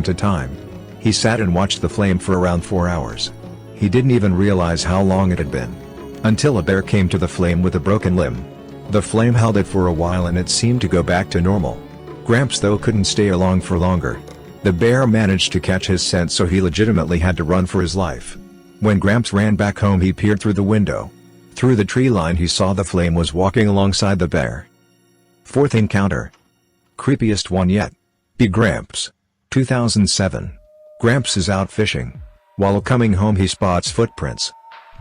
to time. He sat and watched the flame for around 4 hours. He didn't even realize how long it had been. Until a bear came to the flame with a broken limb. The flame held it for a while and it seemed to go back to normal. Gramps though couldn't stay along for longer. The bear managed to catch his scent, so he legitimately had to run for his life. When Gramps ran back home, he peered through the window. Through the tree line he saw the flame was walking alongside the bear. Fourth encounter. Creepiest one yet. Be Gramps. 2007. Gramps is out fishing. While coming home he spots footprints.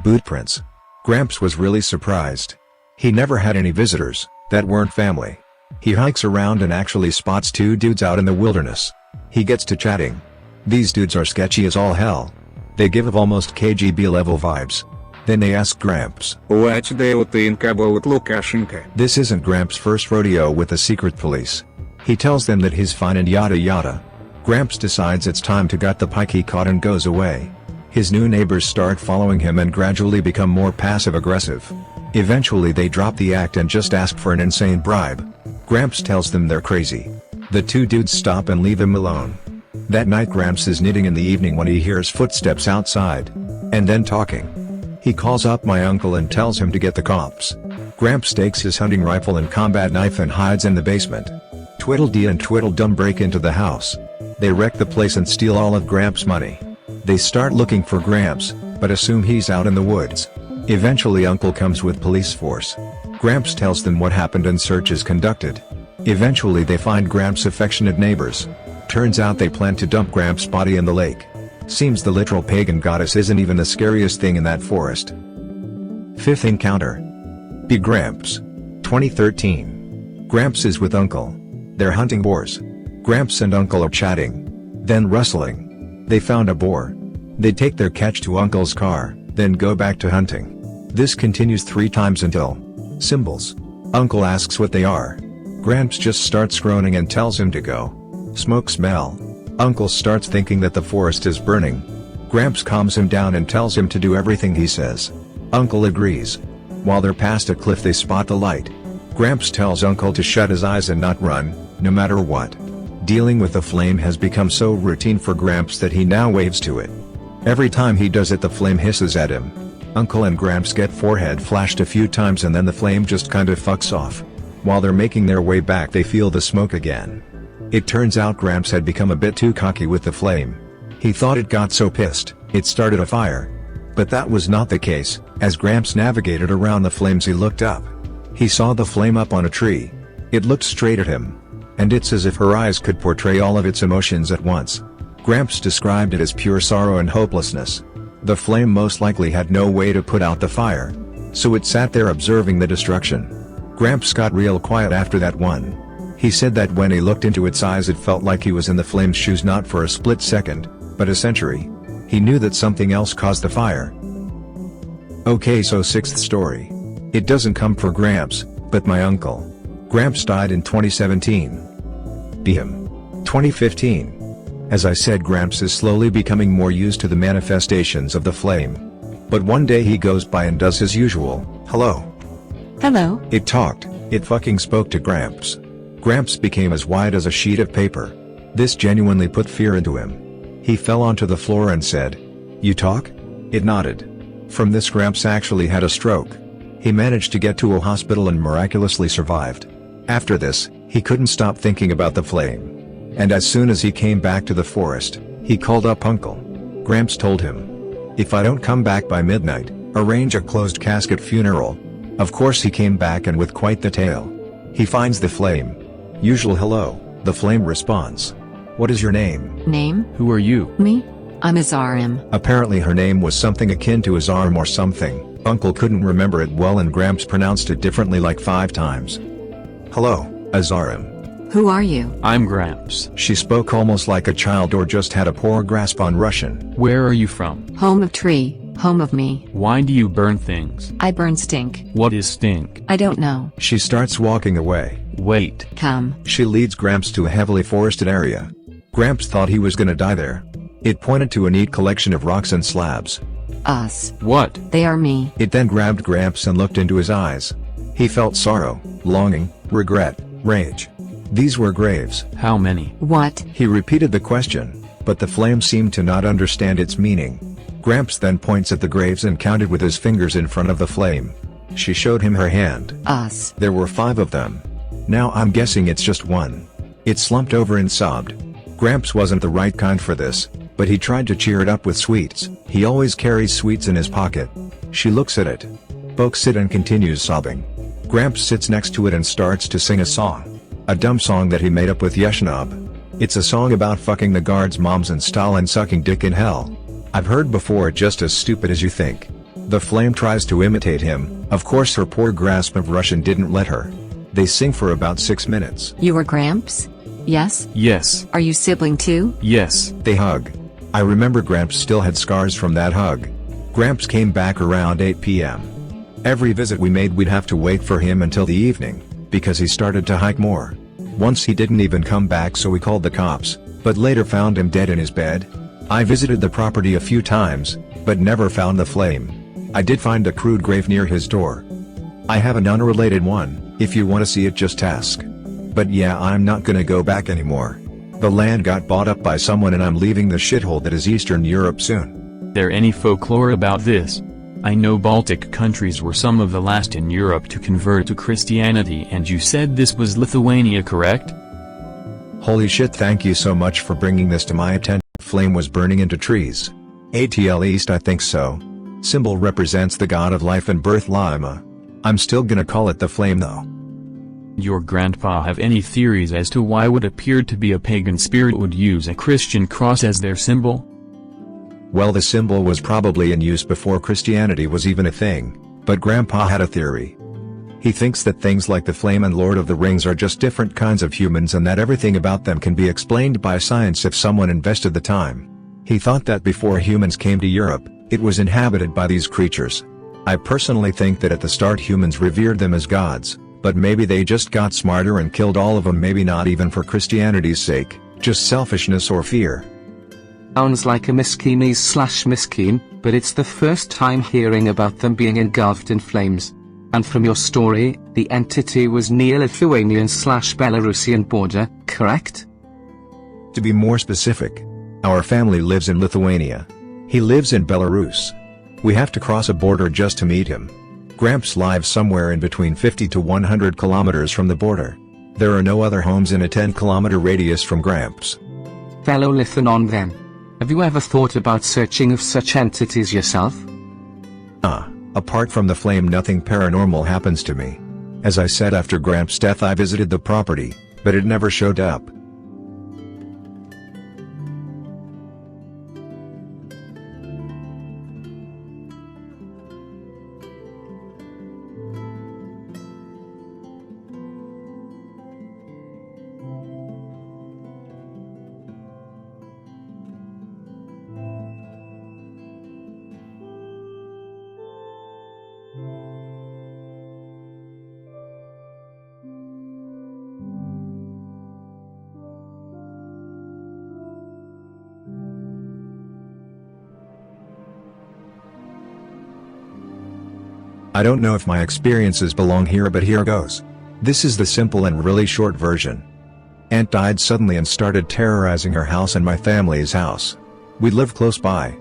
Boot prints. Gramps was really surprised. He never had any visitors that weren't family. He hikes around and actually spots 2 dudes out in the wilderness. He gets to chatting. These dudes are sketchy as all hell. They give almost KGB level vibes. Then they ask Gramps, "What do you think about Lukashenko?" This isn't Gramps' first rodeo with the secret police. He tells them that he's fine and yada yada. Gramps decides it's time to gut the pike he caught and goes away. His new neighbors start following him and gradually become more passive-aggressive. Eventually they drop the act and just ask for an insane bribe. Gramps tells them they're crazy. The 2 dudes stop and leave him alone. That night Gramps is knitting in the evening when he hears footsteps outside. And then talking. He calls up my uncle and tells him to get the cops. Gramps takes his hunting rifle and combat knife and hides in the basement. Tweedledee and Tweedledum break into the house. They wreck the place and steal all of Gramps' money. They start looking for Gramps, but assume he's out in the woods. Eventually Uncle comes with police force. Gramps tells them what happened and search is conducted. Eventually they find Gramps' affectionate neighbors. Turns out they plan to dump Gramps' body in the lake. Seems the literal pagan goddess isn't even the scariest thing in that forest. Fifth encounter. Be Gramps. 2013. Gramps is with Uncle. They're hunting boars. Gramps and Uncle are chatting. Then rustling. They found a boar. They take their catch to Uncle's car, then go back to hunting. This continues 3 times until symbols. Uncle asks what they are. Gramps just starts groaning and tells him to go. Smoke smell. Uncle starts thinking that the forest is burning. Gramps calms him down and tells him to do everything he says. Uncle agrees. While they're past a cliff they spot the light. Gramps tells Uncle to shut his eyes and not run, no matter what. Dealing with the flame has become so routine for Gramps that he now waves to it. Every time he does it the flame hisses at him. Uncle and Gramps get forehead flashed a few times and then the flame just kinda fucks off. While they're making their way back they feel the smoke again. It turns out Gramps had become a bit too cocky with the flame. He thought it got so pissed, it started a fire. But that was not the case. As Gramps navigated around the flames he looked up. He saw the flame up on a tree. It looked straight at him. And it's as if her eyes could portray all of its emotions at once. Gramps described it as pure sorrow and hopelessness. The flame most likely had no way to put out the fire. So it sat there observing the destruction. Gramps got real quiet after that one. He said that when he looked into its eyes it felt like he was in the flame's shoes, not for a split second, but a century. He knew that something else caused the fire. Okay, so sixth story. It doesn't come for Gramps, but my uncle. Gramps died in 2017. Be him. 2015. As I said, Gramps is slowly becoming more used to the manifestations of the flame. But one day he goes by and does his usual, hello. Hello. It talked, it fucking spoke to Gramps. Gramps became as white as a sheet of paper. This genuinely put fear into him. He fell onto the floor and said, "You talk?" It nodded. From this Gramps actually had a stroke. He managed to get to a hospital and miraculously survived. After this, he couldn't stop thinking about the flame. And as soon as he came back to the forest, he called up Uncle. Gramps told him, "If I don't come back by midnight, arrange a closed casket funeral." Of course he came back, and with quite the tale. He finds the flame. Usual hello, the flame responds. "What is your name?" Name? Who are you? Me? I'm Azarim. Apparently her name was something akin to Azarim or something. Uncle couldn't remember it well and Gramps pronounced it differently like 5 times. "Hello, Azarim." Who are you? I'm Gramps. She spoke almost like a child or just had a poor grasp on Russian. Where are you from? Home of tree, home of me. Why do you burn things? I burn stink. What is stink? I don't know. She starts walking away. Wait. Come. She leads Gramps to a heavily forested area. Gramps thought he was gonna die there. It pointed to a neat collection of rocks and slabs. Us. What? They are me. It then grabbed Gramps and looked into his eyes. He felt sorrow, longing, regret, rage. These were graves. How many? What? He repeated the question. But the flame seemed to not understand its meaning. Gramps then points at the graves and counted with his fingers in front of the flame. She showed him her hand. Us. There were 5 of them. Now I'm guessing it's just one. It slumped over and sobbed. Gramps wasn't the right kind for this, but he tried to cheer it up with sweets. He always carries sweets in his pocket. She looks at it, pokes it and continues sobbing. Gramps sits next to it and starts to sing a song. A dumb song that he made up with Yeshnob. It's a song about fucking the guards' moms and Stalin sucking dick in hell. I've heard before, just as stupid as you think. The flame tries to imitate him. Of course her poor grasp of Russian didn't let her. They sing for about 6 minutes. You were Gramps? Yes? Yes. Are you sibling too? Yes. They hug. I remember Gramps still had scars from that hug. Gramps came back around 8 p.m. Every visit we made we'd have to wait for him until the evening, because he started to hike more. Once he didn't even come back, so we called the cops, but later found him dead in his bed. I visited the property a few times, but never found the flame. I did find a crude grave near his door. I have an unrelated one, if you want to see it just ask. But yeah, I'm not gonna go back anymore. The land got bought up by someone and I'm leaving the shithole that is Eastern Europe soon. There any folklore about this? I know Baltic countries were some of the last in Europe to convert to Christianity, and you said this was Lithuania, correct? Holy shit, thank you so much for bringing this to my attention. Flame was burning into trees. ATL East, I think so. Symbol represents the god of life and birth, Laima. I'm still gonna call it the flame though. Your grandpa have any theories as to why what appeared to be a pagan spirit would use a Christian cross as their symbol? Well, the symbol was probably in use before Christianity was even a thing, but Grandpa had a theory. He thinks that things like the Flame and Lord of the Rings are just different kinds of humans and that everything about them can be explained by science if someone invested the time. He thought that before humans came to Europe, it was inhabited by these creatures. I personally think that at the start humans revered them as gods, but maybe they just got smarter and killed all of them, maybe not even for Christianity's sake, just selfishness or fear. Sounds like a Miskeenese/Miskeen, but it's the first time hearing about them being engulfed in flames. And from your story, the entity was near Lithuanian/Belarusian border, correct? To be more specific, our family lives in Lithuania. He lives in Belarus. We have to cross a border just to meet him. Gramps lives somewhere in between 50 to 100 kilometers from the border. There are no other homes in a 10-kilometer radius from Gramps. Fellow Lithanon then. Have you ever thought about searching of such entities yourself? Apart from the flame, nothing paranormal happens to me. As I said, after Gramps' death I visited the property, but it never showed up. I don't know if my experiences belong here, but here goes. This is the simple and really short version. Aunt died suddenly and started terrorizing her house and my family's house. We live close by.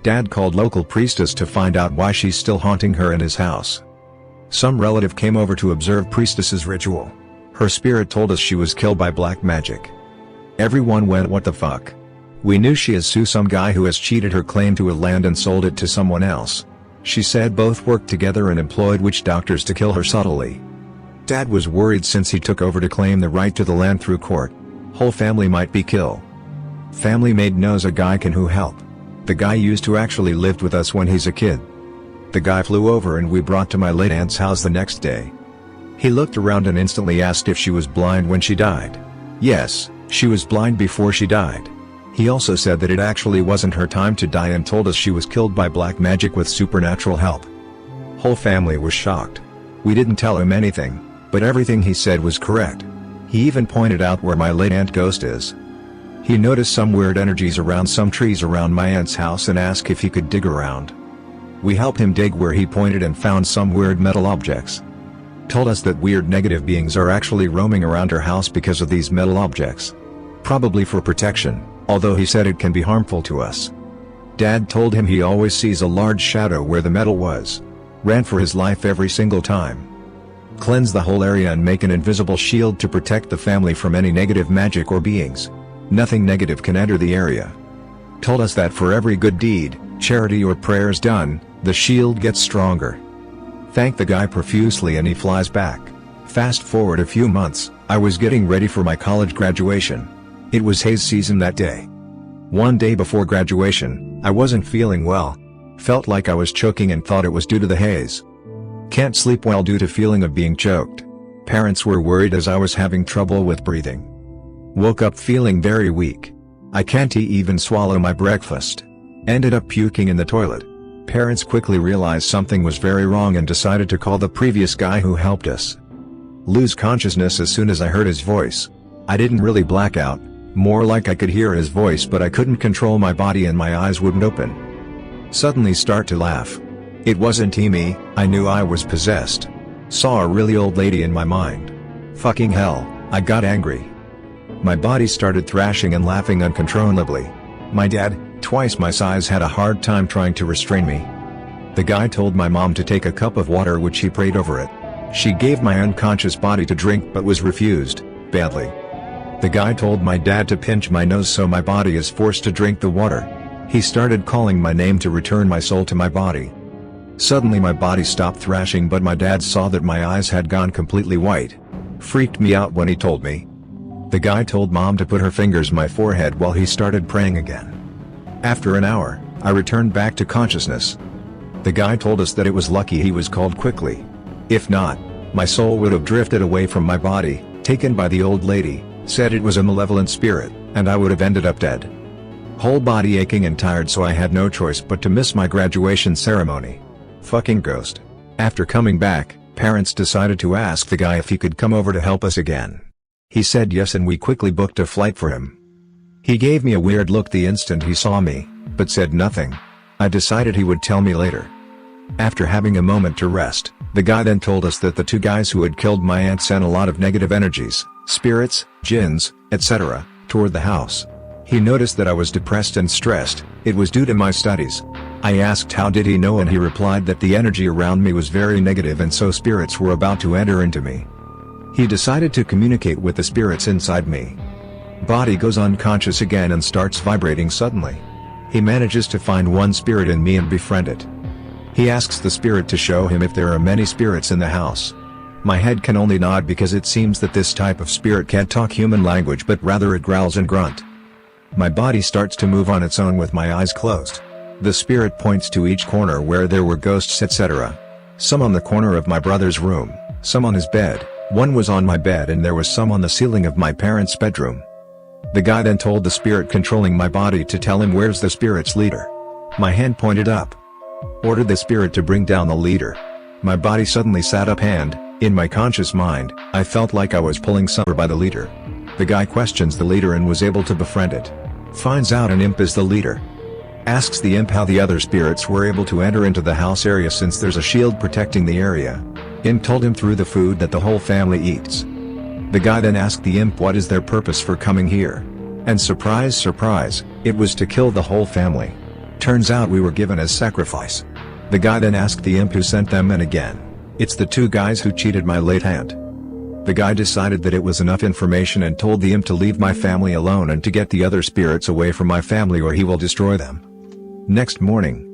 Dad called local priestess to find out why she's still haunting her and his house. Some relative came over to observe priestess's ritual. Her spirit told us she was killed by black magic. Everyone went, what the fuck? We knew she has sued some guy who has cheated her claim to a land and sold it to someone else. She said both worked together and employed witch doctors to kill her subtly. Dad was worried since he took over to claim the right to the land through court. Whole family might be killed. Family maid knows a guy can who help. The guy used to actually lived with us when he's a kid. The guy flew over and we brought to my late aunt's house the next day. He looked around and instantly asked if she was blind when she died. Yes, she was blind before she died. He also said that it actually wasn't her time to die and told us she was killed by black magic with supernatural help. Whole family was shocked. We didn't tell him anything, but everything he said was correct. He even pointed out where my late aunt ghost is. He noticed some weird energies around some trees around my aunt's house and asked if he could dig around. We helped him dig where he pointed and found some weird metal objects. Told us that weird negative beings are actually roaming around her house because of these metal objects. Probably for protection. although he said it can be harmful to us. Dad told him he always sees a large shadow where the metal was. Ran for his life every single time. Cleanse the whole area and make an invisible shield to protect the family from any negative magic or beings. Nothing negative can enter the area. Told us that for every good deed, charity or prayers done, the shield gets stronger. Thanked the guy profusely and he flies back. Fast forward a few months, I was getting ready for my college graduation. It was haze season that day. One day before graduation, I wasn't feeling well. Felt like I was choking and thought it was due to the haze. Can't sleep well due to feeling of being choked. Parents were worried as I was having trouble with breathing. Woke up feeling very weak. I can't even swallow my breakfast. Ended up puking in the toilet. Parents quickly realized something was very wrong and decided to call the previous guy who helped us. Lose consciousness as soon as I heard his voice. I didn't really black out, more like I could hear his voice but I couldn't control my body and my eyes wouldn't open. Suddenly start to laugh. It wasn't me, I knew I was possessed. Saw a really old lady in my mind. Fucking hell, I got angry. My body started thrashing and laughing uncontrollably. My dad, twice my size, had a hard time trying to restrain me. The guy told my mom to take a cup of water which he prayed over it. She gave my unconscious body to drink but was refused, badly. The guy told my dad to pinch my nose so my body is forced to drink the water. He started calling my name to return my soul to my body. Suddenly my body stopped thrashing but my dad saw that my eyes had gone completely white. Freaked me out when he told me. The guy told mom to put her fingers on my forehead while he started praying again. After an hour, I returned back to consciousness. The guy told us that it was lucky he was called quickly. If not, my soul would have drifted away from my body, taken by the old lady, said it was a malevolent spirit, and I would have ended up dead. Whole body aching and tired so I had no choice but to miss my graduation ceremony. Fucking ghost. After coming back, parents decided to ask the guy if he could come over to help us again. He said yes and we quickly booked a flight for him. He gave me a weird look the instant he saw me, but said nothing. I decided he would tell me later. After having a moment to rest, the guy then told us that the two guys who had killed my aunt sent a lot of negative energies, spirits, jinns, etc., toward the house. He noticed that I was depressed and stressed. It was due to my studies. I asked how did he know and he replied that the energy around me was very negative and so spirits were about to enter into me. He decided to communicate with the spirits inside me. Body goes unconscious again and starts vibrating suddenly. He manages to find one spirit in me and befriend it. He asks the spirit to show him if there are many spirits in the house. My head can only nod because it seems that this type of spirit can't talk human language but rather it growls and grunt. My body starts to move on its own with my eyes closed. The spirit points to each corner where there were ghosts etc. Some on the corner of my brother's room, some on his bed, one was on my bed and there was some on the ceiling of my parents' bedroom. The guy then told the spirit controlling my body to tell him where's the spirit's leader. My hand pointed up. Ordered the spirit to bring down the leader. My body suddenly sat up and, in my conscious mind, I felt like I was pulling someone by the leader. The guy questions the leader and was able to befriend it. Finds out an imp is the leader. Asks the imp how the other spirits were able to enter into the house area since there's a shield protecting the area. Imp told him through the food that the whole family eats. The guy then asked the imp what is their purpose for coming here. And surprise surprise, it was to kill the whole family. Turns out we were given as sacrifice. The guy then asked the imp who sent them and again, it's the two guys who cheated my late aunt. The guy decided that it was enough information and told the imp to leave my family alone and to get the other spirits away from my family or he will destroy them. Next morning,